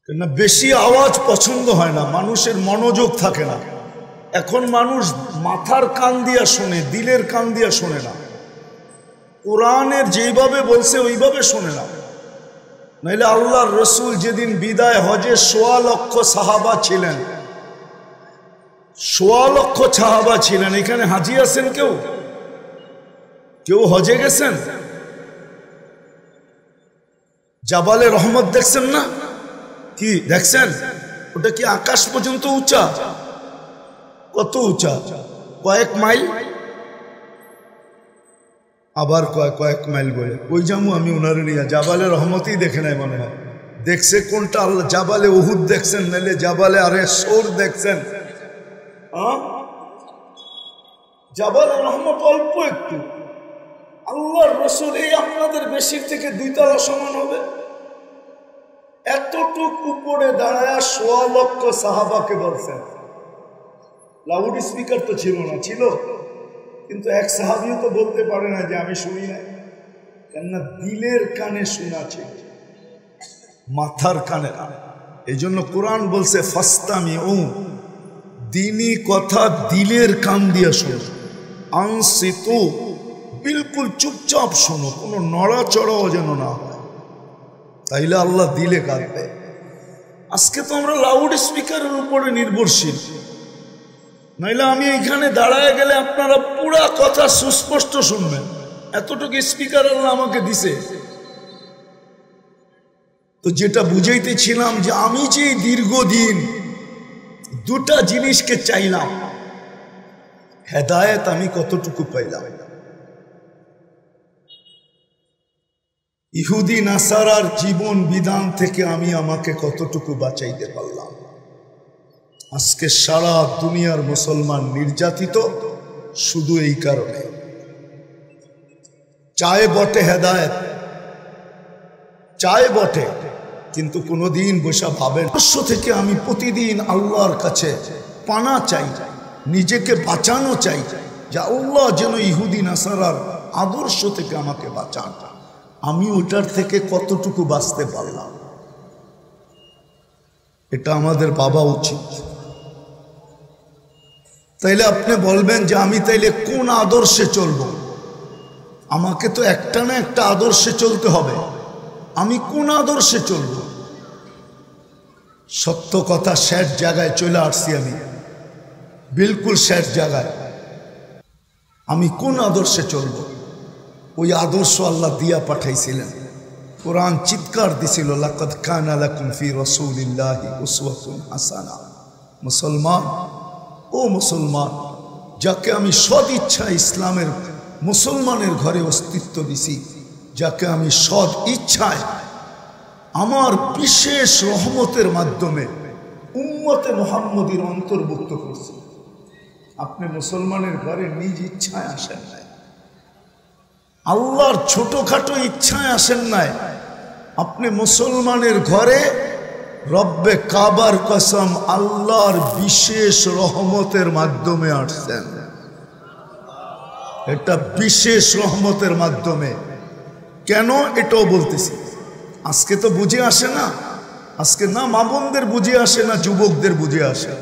কেননা বেশি আওয়াজ পছন্দ হয় না, মানুষের মনোযোগ থাকে না। এখন মানুষ মাথার কান দিয়া শোনে, দিলের কান দিয়া শোনে না। কোরআনের যেইভাবে বলছে ওইভাবে শোনে না। নাইলে আল্লাহর রসুল যেদিন বিদায় হজে ১৬ লক্ষ সাহাবা ছিলেন, ১৬ লক্ষ সাহাবা ছিলেন। এখানে হাজি আছেন কেউ? কেউ হজে গেছেন? জাবালে রহমত দেখছেন না? কি দেখছেন? ওটা কি আকাশ পর্যন্ত উঁচা? কত উঁচা? কয়েক মাইল। আবার কয়েক মাইল বলে ওই যাবো আমি ওনারে নিয়ে। জাবালে রহমতই দেখে নাই মনে হয়। দেখছে কোনটা? আল্লাহ জাবালে উহুদ দেখছেন, নাইলে জাবালে আরে সোর দেখছেন? জাবালে রহমত অল্প একটু। আল্লাহর রসুল এই আপনাদের বেশির থেকে 2 তলা সমান হবে। এতটুক উপরে দাঁড়ায় ১৬ লক্ষ সাহাবাকে বলছেন। লাউড স্পিকার তো ছিল না, ছিল কিন্তু এক সাহাবিও তো বলতে পারে না যে আমি শুনি না। কেননা দিলের কানে শোনা ছিল, মাথার কানে না। এই জন্য কোরআন বলছে ফাস্তামিউ, দিনী কথা দিলের কান দিয়া শোনো। আনসিতু, বিলকুল চুপচাপ শোনো, কোনো নড়াচড়াও যেন না হয়, তাইলে আল্লাহ দিলে কাঁদবে। আজকে তো আমরা লাউড স্পিকারের উপরে নির্ভরশীল। নাইলে আমি এখানে দাঁড়ায় গেলে আপনারা পুরা কথা সুস্পষ্ট শুনবেন। এতটুকু স্পিকার আল্লাহ আমাকে দিছে। তো যেটা বুঝাইতেছিলাম যে আমি যে দীর্ঘদিন 2টা জিনিসকে চাইলাম, হেদায়েত আমি কতটুকু পাইলাম, ইহুদি নাসারার জীবন বিধান থেকে আমি আমাকে কতটুকু বাঁচাইতে পারলাম। আজকে সারা দুনিয়ার মুসলমান নির্যাতিত শুধু এই কারণে। চায় বটে হেদায়েত, চায় বটে, কিন্তু কোনোদিন বসে ভাবেন থেকে আমি প্রতিদিন আল্লাহর কাছে পানা চাই, নিজেকে বাঁচানো চাই যে আল্লাহ যেন ইহুদি নাসারার আদর্শ থেকে আমাকে বাঁচান। আমি ওটার থেকে কতটুকু বাঁচতে পারলাম, এটা আমাদের ভাবা উচিত। তাইলে আপনি বলবেন যে আমি তাইলে কোন আদর্শে চলব? আমাকে তো একটা না একটা আদর্শে চলতে হবে। আমি কোন আদর্শে চলব? সত্য কথা, শেষ জায়গায় চলে আসছি আমি, বিলকুল শেষ জায়গায়। আমি কোন আদর্শে চলব? ওই আদর্শ আল্লাহ দিয়া পাঠাইছিলেন। কোরআন চিৎকার দিছিল, লাকাদ কানা লাকুম ফি রাসূলিল্লাহি উসওয়াতুন হাসানা। মুসলমান, ও মুসলমান, যাকে আমি সদ ইচ্ছা ইসলামের মুসলমানের ঘরে অস্তিত্ব দিছি, যাকে আমি সদ ইচ্ছায় আমার বিশেষ রহমতের মাধ্যমে উম্মতে মুহাম্মদীর অন্তর্ভুক্ত করছি। আপনি মুসলমানের ঘরে নিজ ইচ্ছায় আসেন নাই, আল্লাহর ছোটখাটো ইচ্ছায় আসেন নাই। আপনি মুসলমানের ঘরে রব্বে কাবার কসম আল্লাহর বিশেষ রহমতের মাধ্যমে আসছেন। এটা বিশেষ রহমতের মাধ্যমে। কেন? এটাও বলতেছি। আজকে তো বুঝে আসে না। আজকে না মা বোনদের বুঝে আসে, না যুবকদের বুঝে আসে,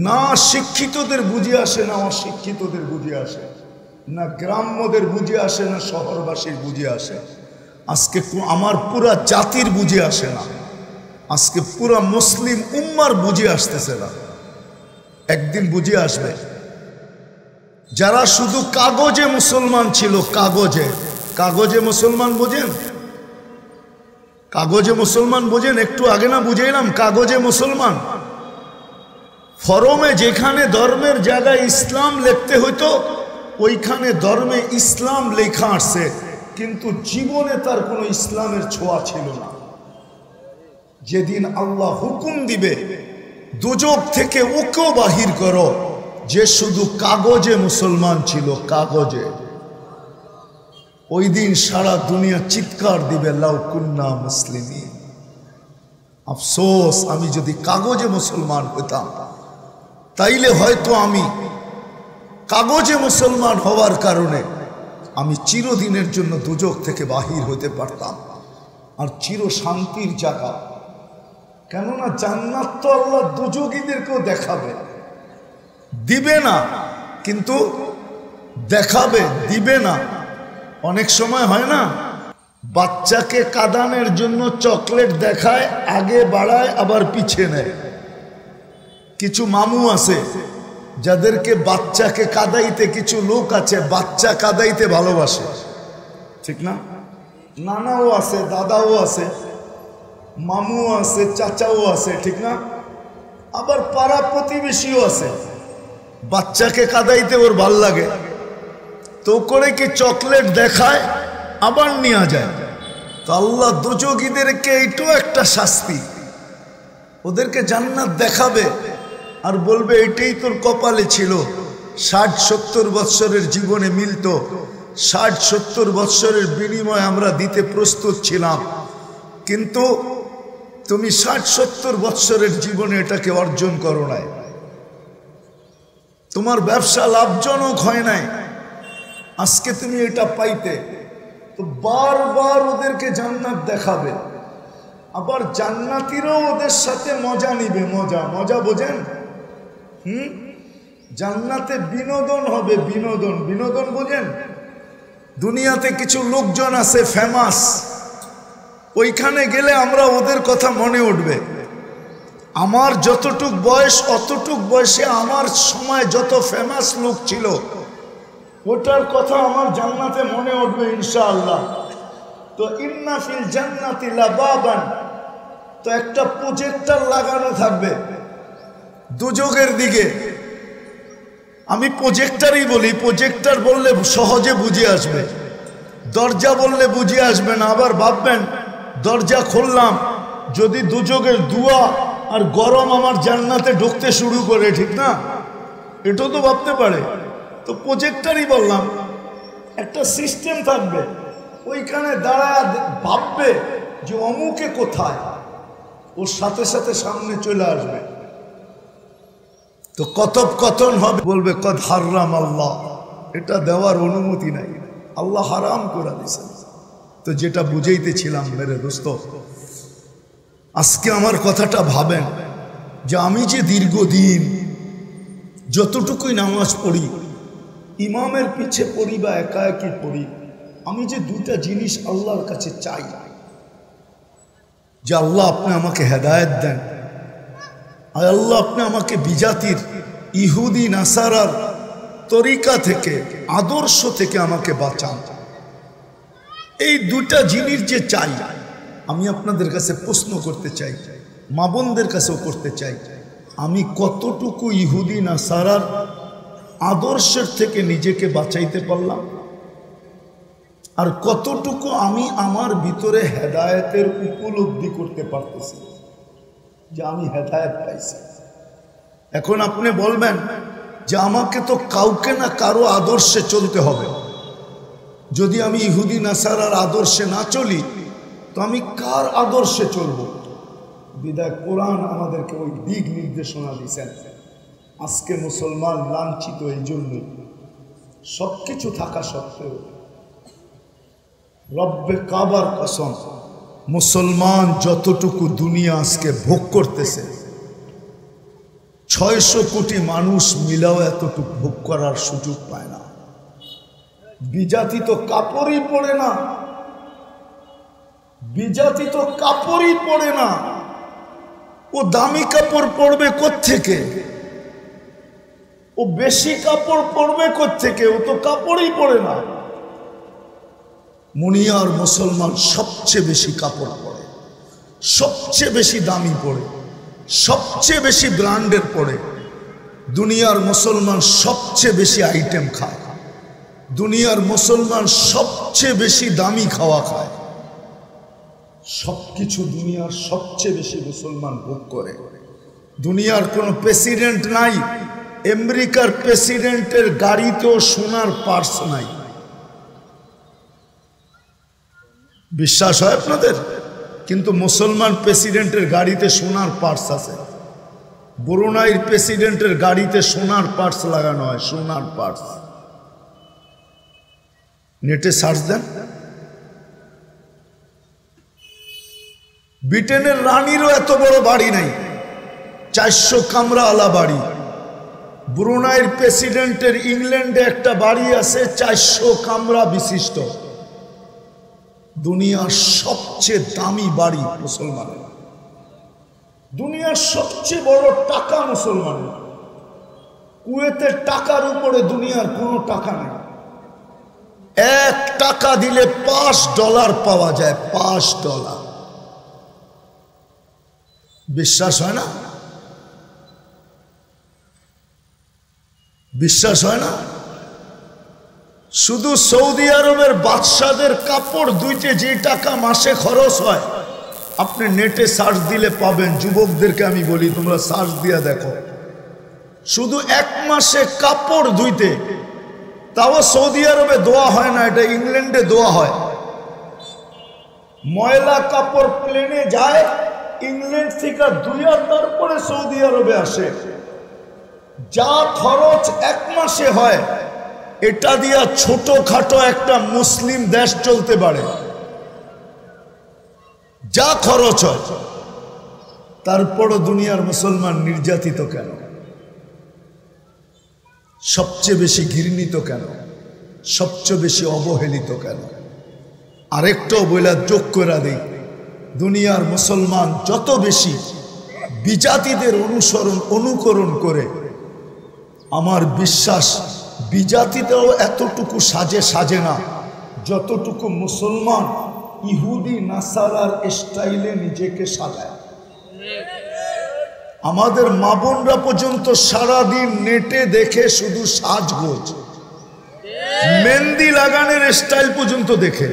না শিক্ষিতদের বুঝে আসে, না অশিক্ষিতদের বুঝে আসে, না গ্রাম্যদের বুঝে আসে, না শহরবাসীর বুঝে আসে। আজকে আমার পুরা জাতির বুঝে আসে না। আজকে পুরা মুসলিম উম্মার বুঝে আসতেছে না। একদিন বুঝে আসবে। যারা শুধু কাগজে মুসলমান ছিল, কাগজে কাগজে মুসলমান বোঝেন? কাগজে মুসলমান বোঝেন? একটু আগে না বুঝাইলাম কাগজে মুসলমান। ফরমে যেখানে ধর্মের জায়গায় ইসলাম লিখতে হইতো, ওইখানে ধর্মে ইসলাম লেখা আসছে, কিন্তু জীবনে তার কোনো ইসলামের ছোঁয়া ছিল না। যেদিন আল্লাহ হুকুম দিবে দুজক থেকে ওকেও বাহির করো, যে শুধু কাগজে মুসলমান ছিল, কাগজে, ওই দিন সারা দুনিয়া চিৎকার দিবে লাউ কুন্না মুসলিমিন। আফসোস, আমি যদি কাগজে মুসলমান হতাম, তাইলে হয়তো আমি কাগজে মুসলমান হওয়ার কারণে আমি চিরদিনের জন্য দুজক থেকে বাহির হতে পারতাম। আর চির শান্তির জায়গা কেননা জান্নাত তো আল্লাহ দুযোগীদেরকেও দেখাবে, দিবে না, কিন্তু দেখাবে, দিবে না। অনেক সময় হয় না, বাচ্চাকে কাঁদানোর জন্য চকলেট দেখায়, আগে বাড়ায় আবার পিছিয়ে নেয়। কিছু মামু আছে যাদেরকে বাচ্চাকে কাঁদাইতে, কিছু লোক আছে বাচ্চা কাঁদাইতে ভালোবাসে, ঠিক না? নানাও আছে, দাদাও আছে, মামুও আছে, চাচাও আছে, ঠিক না? আবার পাড়া প্রতিবেশীও আছে, বাচ্চাকে কাঁদাইতে ওর ভাল লাগে, তো করে কি চকলেট দেখায় আবার নিয়ে যায়। তো আল্লাহ দুযোগীদেরকে এইটাও একটা শাস্তি, ওদেরকে জান্নাত দেখাবে আর বলবে এটাই তোর কপালে ছিল। 60-70 বৎসরের জীবনে মিলত, 60-70 বৎসরের বিনিময়ে আমরা দিতে প্রস্তুত ছিলাম, কিন্তু তুমি 60-70 বৎসরের জীবনে এটাকে অর্জন করো নাই, তোমার ব্যবসা লাভজনক হয় নাই, আজকে তুমি এটা পাইতে। তো বারবার ওদেরকে জান্নাত দেখাবে, আবার জান্নাতীরাও ওদের সাথে মজা নিবে। মজা, মজা বোঝেন? জান্নাতে বিনোদন হবে, বিনোদন। বিনোদন বোঝেন? দুনিয়াতে কিছু লোকজন আছে ফেমাস, ওইখানে গেলে আমরা ওদের কথা মনে উঠবে। আমার যতটুক বয়স, অতটুক বয়সে আমার সময় যত ফেমাস লোক ছিল, ওটার কথা আমার জান্নাতে মনে উঠবে ইনশাআল্লাহ। তো ইন্না ফিল জান্নাতি লাবাবান, তো একটা প্রজেক্টর লাগানো থাকবে দুযোগের দিকে। আমি প্রজেক্টরই বলি, প্রজেক্টর বললে সহজে বুঝে আসবে, দরজা বললে বুঝে আসবে না। আবার ভাববেন দরজা খুললাম, যদি দুযোগের ধোঁয়া আর গরম আমার জান্নাতে ঢুকতে শুরু করে, ঠিক না? এটাও তো ভাবতে পারে। তো প্রজেক্টরই বললাম, একটা সিস্টেম থাকবে, ওইখানে দাঁড়ায় ভাববে যে অমুকে কোথায়, ওর সাথে সাথে সামনে চলে আসবে। তো কথোপকথন হবে, বলবে কদ হারাম আল্লাহ, এটা দেওয়ার অনুমতি নাই, আল্লাহ হারাম করে দিয়েছেন। তো যেটা বুঝাইতেছিলাম মেরে দোস্ত, আজকে আমার কথাটা ভাবেন যে আমি যে দীর্ঘদিন যতটুকুই নামাজ পড়ি, ইমামের পিছে পড়ি বা একা একই পড়ি, আমি যে দুটা জিনিস আল্লাহর কাছে চাই, যে আল্লাহ আপনি আমাকে হেদায়েত দেন, আর আল্লাহ আপনি আমাকে বিজাতির ইহুদি নাসারার তরিকা থেকে, আদর্শ থেকে আমাকে বাঁচান। এই দুটা জিনিস যে চাই, আমি আপনাদের কাছে প্রশ্ন করতে চাই, মা বোনদের কাছেও করতে চাই, আমি কতটুকু ইহুদি নাসারার আদর্শের থেকে নিজেকে বাঁচাইতে পারলাম, আর কতটুকু আমি আমার ভিতরে হেদায়েতের উপলব্ধি করতে পারতেছি যে আমি হেদায়েত পাইছি। এখন আপনি বলবেন যে আমাকে তো কাউকে না কারো আদর্শে চলতে হবে, যদি আমি ইহুদি নাসারার আদর্শে না চলি তো আমি কার আদর্শে চলব? বিদায় কোরআন আমাদেরকে ওই দিক নির্দেশনা দিয়েছেন। আজকে মুসলমান লাঞ্ছিত এই জন্যই, সব কিছু থাকা সত্ত্বেও। রব্বে কাবার কসম, মুসলমান যতটুকু দুনিয়া আজকে ভোগ করতেছে, 600 কোটি মানুষ মিলাও এতটুকু ভোগ করার সুযোগ পায় না। বিজাতি তো কাপড়ই পরে না, বিজাতি তো কাপড়ই পরে না, ও দামি কাপড় পরবে কোত্থেকে? ও বেশি কাপড় পরবে কোত্থেকে? ও তো কাপড়ই পরে না। মুনিয়ার মুসলমান সবচেয়ে বেশি কাপড় পরে, সবচেয়ে বেশি দামি পরে, সবচেয়ে বেশি ব্র্যান্ডের পরে। দুনিয়ার মুসলমান সবচেয়ে বেশি আইটেম খায়, দুনিয়ার মুসলমান সবচেয়ে বেশি দামি খাওয়া খায়, সবকিছু দুনিয়ার সবচেয়ে বেশি মুসলমান ভোগ করে। দুনিয়ার কোনো প্রেসিডেন্ট নাই, আমেরিকার প্রেসিডেন্টের গাড়িতেও সোনার পার্স নাই। বিশ্বাস হয় আপনাদের? কিন্তু মুসলমান প্রেসিডেন্টের গাড়িতে সোনার পার্স আছে। ব্রুনাইয়ের প্রেসিডেন্টের গাড়িতে সোনার পার্স লাগানো হয়, সোনার পার্স। নেটে সার্চ দেন, ব্রিটেনের রানীরও এত বড় বাড়ি নাই, 400 কামরাওয়ালা বাড়ি। ব্রুনাইয়ের প্রেসিডেন্টের ইংল্যান্ডে একটা বাড়ি আছে 400 কামরা বিশিষ্ট। দুনিয়ার সবচেয়ে দামি বাড়ি মুসলমানের, দুনিয়ার সবচেয়ে বড় টাকা মুসলমানের। কুয়েতের টাকার উপরে দুনিয়ার কোনো টাকা নেই। 1 টাকা দিলে $5 পাওয়া যায়, $5। বিশ্বাস হয় না? বিশ্বাস হয় না? শুধু সৌদি আরবের বাদশাদের কাপড় ধুইতে যে টাকা মাসে খরচ হয়, আপনি নেটে সার্চ দিলে পাবেন। যুবকদেরকে আমি বলি, তোমরা সার্চ দিয়ে দেখো, শুধু 1 মাসে কাপড় ধুইতে, তাও সৌদি আরবে দোয়া হয় না, এটা ইংল্যান্ডে দোয়া হয়। ময়লা কাপড় প্লেনে যায়, ইংল্যান্ড থেকে ধুইয়া তারপরে সৌদি আরবে আসে। যা খরচ 1 মাসে হয়, এটা দিয়া ছোটখাটো একটা মুসলিম দেশ চলতে পারে। যা খরচ হয়, তারপরও দুনিয়ার মুসলমান নির্যাতিত কেন? সবচেয়ে বেশি ঘৃণিত কেন? সবচেয়ে বেশি অবহেলিত কেন? আরেকটাও বইলা যোগ করে দেই, দুনিয়ার মুসলমান যত বেশি বিজাতিদের অনুকরণ করে, আমার বিশ্বাস বিজাতিতেও এতটুকু সাজে না যতটুকু মুসলমান ইহুদি নাসারার স্টাইলে নিজেকে সাজায়। আমাদের মা বোনরা পর্যন্ত সারাদিন নেটে দেখে শুধু সাজগোজ, মেহেন্দি লাগানোর স্টাইল পর্যন্ত দেখে,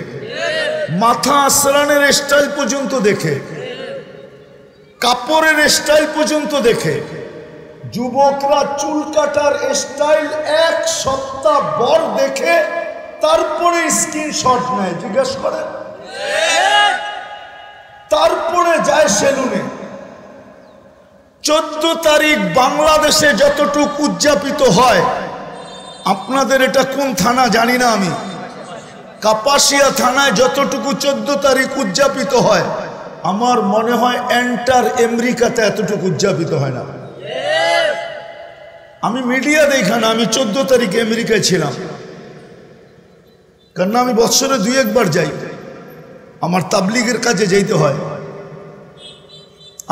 মাথা আশ্রানের স্টাইল পর্যন্ত দেখে, কাপড়ের স্টাইল পর্যন্ত দেখে। যুবকরা চুল কাটার স্টাইল 1 সপ্তাহ পর দেখে তারপরে স্ক্রিনশট নেয়, জিজ্ঞেস করে, তারপরে যায় সেলুনে। 14 তারিখ বাংলাদেশে যতটুকু উদযাপিত হয়, আপনাদের এটা কোন থানা জানি না আমি, কাপাসিয়া থানায় যতটুকু 14 তারিখ উদযাপিত হয়, আমার মনে হয় এন্টার আমেরিকাতে এতটুকু উদযাপিত হয় না। আমি মিডিয়া দেখি না, আমি 14 তারিখে আমেরিকায় ছিলাম, কারণ আমি বছরে 2-1 বার যাই, আমার তাবলিগের কাজে যেতে হয়।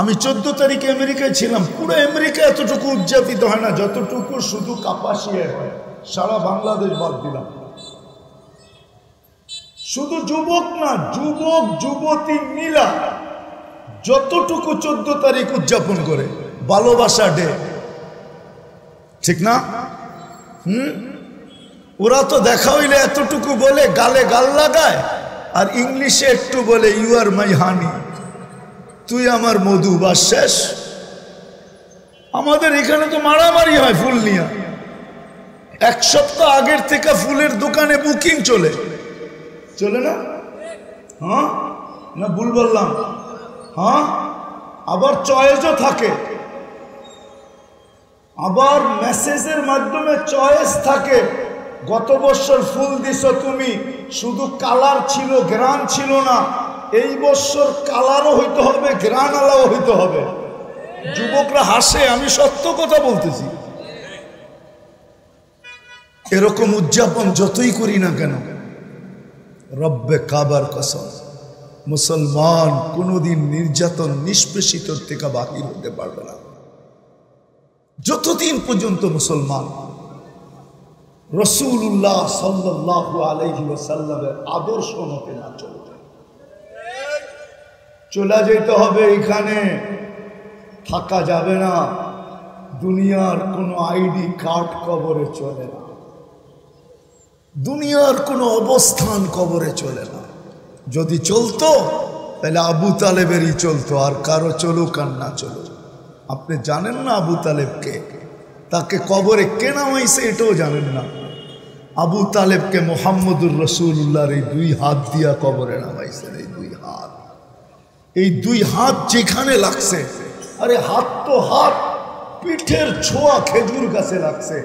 আমি 14 তারিখে আমেরিকায় ছিলাম, পুরো আমেরিকা এতটুকু উদযাপিত হয় না যতটুকু শুধু কাপাসিয়ায় হয়। সারা বাংলাদেশ বাদ দিলাম। শুধু যুবক না, যুবক যুবতী মিলা যতটুকু 14 তারিখ উদযাপন করে, ভালোবাসা ডে, ঠিক না? ওরা তো দেখা হইলে এতটুকু বলে, গালে গাল লাগায়, আর ইংলিশে একটু বলে ইউ আর মাই হানি, তুই আমার মধু, বা শেষ। আমাদের এখানে তো মারামারি হয় ফুল নিয়ে। 1 সপ্তাহ আগের থেকে ফুলের দোকানে বুকিং চলে না? হ্যাঁ না ভুল বললাম? হ্যাঁ, আবার চয়েসও থাকে, আবার মেসেজের মাধ্যমে চয়েস থাকে। গত বছর ফুল দিছো তুমি, শুধু কালার ছিল, গ্রান ছিল না। এই বছর কালারও হইতে হবে, গ্রান আলাও হইতে হবে। যুবকরা হাসে, আমি সত্য কথা বলতেছি। এরকম উদযাপন যতই করি না কেন, রব্বে কাবার কসম, মুসলমান কোনোদিন নির্যাতন নিষ্পেষিত থেকে বাহির হতে পারবে না যতদিন পর্যন্ত মুসলমান রাসূলুল্লাহ সাল্লাল্লাহু আলাইহি ওয়াসাল্লামের আদর্শ মতে না চলবে। চলে যেতে হবে, এখানে থাকা যাবে না। দুনিয়ার কোনো আইডি কার্ড কবরে চলে না, দুনিয়ার কোনো অবস্থান কবরে চলে না। যদি চলতো তাহলে আবু তালেবেরই চলতো, আর কারো চলুক আর না চলুক। আপনি জানেন না আবু তালেবকে, তাকে কবরে কে নামাইছে এটাও জানেন না। আবু তালেবকে মুহাম্মদুর রাসূলুল্লাহর এই 2 হাত দিয়া কবরে নামাইছেন। এই 2 হাত যেখানে লাগছে, আরে হাত তো হাত, পিঠের ছোঁয়া খেজুর গাছে লাগছে।